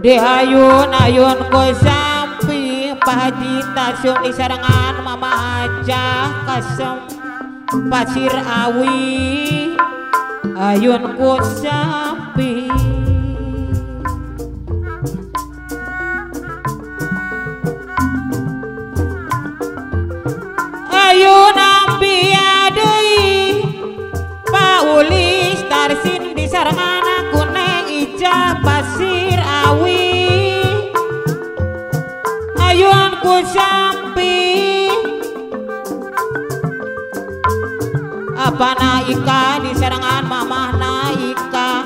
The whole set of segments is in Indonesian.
di ayun-ayun ko sampi Haji Tasung di sarangan mama aja kasem pasir awi ayun ko sampi ayun ambi adei paulis tarsin di sarangan aku neng ija pasir awi ayun ku sampi apa naika di sarangan mama naika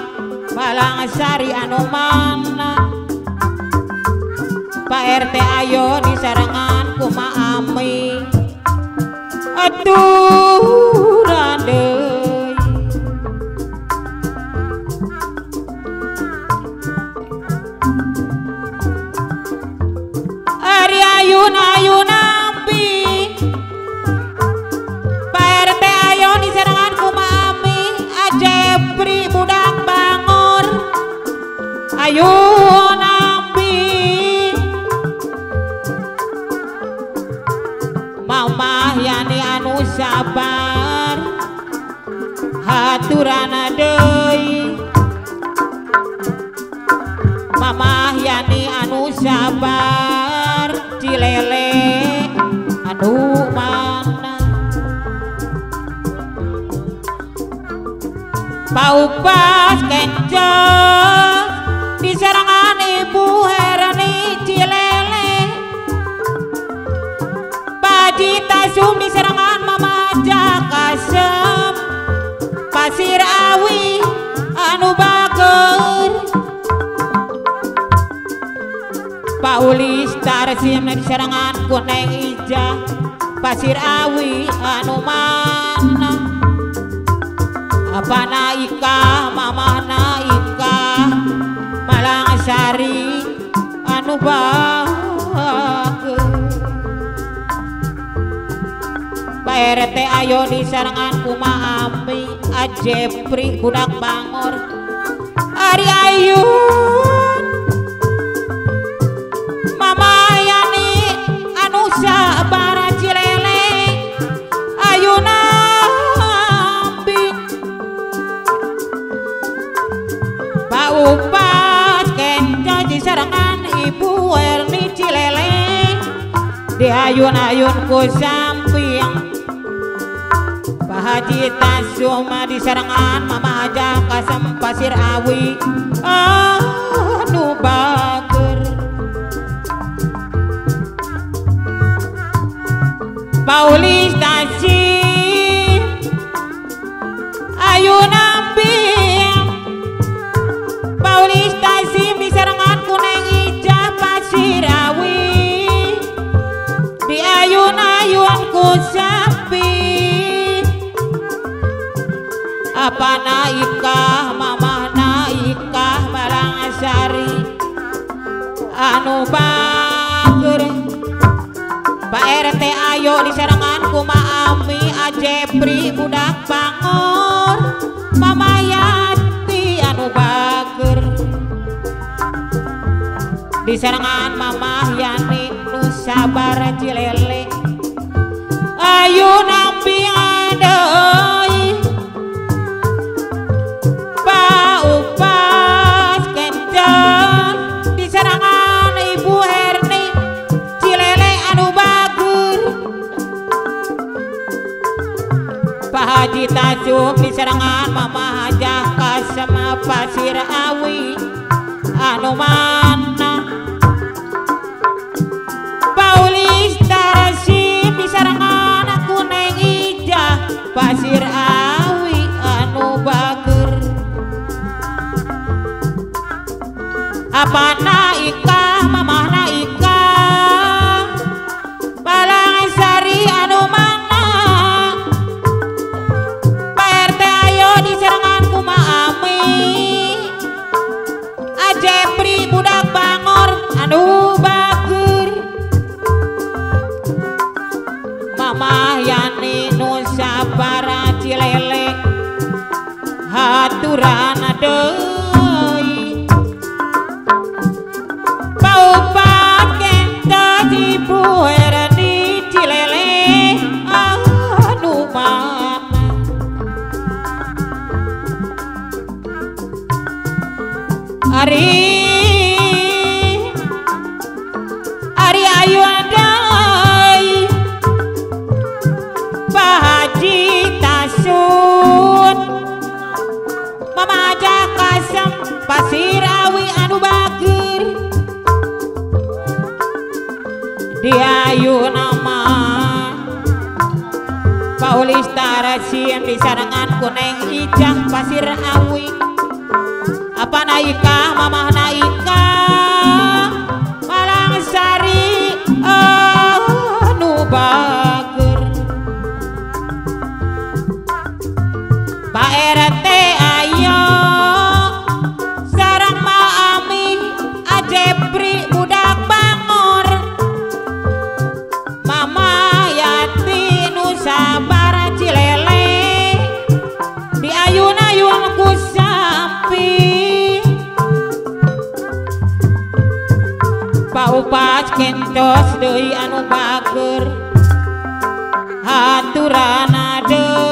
balang sari anu mana Pak RT ayo di sarangan ku maami aduh radei ari ayun-ayun ambi Pak RT ayo di serangan ku maami ajepri budak bangor ayun ambi mama yani anu sabar haturana deui mama yani anu sabar cilele anu mana paupas kenceng di sarangan ibu Herani cilele Haji Tasung di serangan mama jakasem pasir awi anu bager paulis tarsim di serangan kuneng ija pasir awi anu mana apa naika mama naika malang sari anu bager Pak RT ayo di sarangan ku maami ajepri budak bangor ari ayun mama yani anu sabar cilele ayun ambi Pak Upas kenca di sarangan ibu Erni cilele di ayun-ayun ku samping Haji Tasung di sarangan mama aja kasem pasir awi anu bager paulis tasing ayun ambi paulis tasing di sarangan kuneng ija pasir awi di ayun-ayun ku sapi apa naika mama naika balang sari anu bager Pak RT ayo di sarangan ku maami ajepri budak bangor mama yati anu bager di sarangan mama yani nu sabar cilele ayun ambi adei Haji Tasung di serangan mama aja kasem pasir awi anu mana paulis tarsim di serangan aku neng ija pasir awi anu bager apa naika mama naika balang sari anu mana ajepri budak bangor anu bager mama yani nu sabar cilele haturana deui Listara siem di sarangan kuneng ijah pasir awi apa naika mamah naika Malang Sari anu bager Pak RT ayo sarang maami ajepri budak bangor Mama Yati nu sabar cilele di ayun-ayun ku sampi paupas kentos deui anu bager haturana deui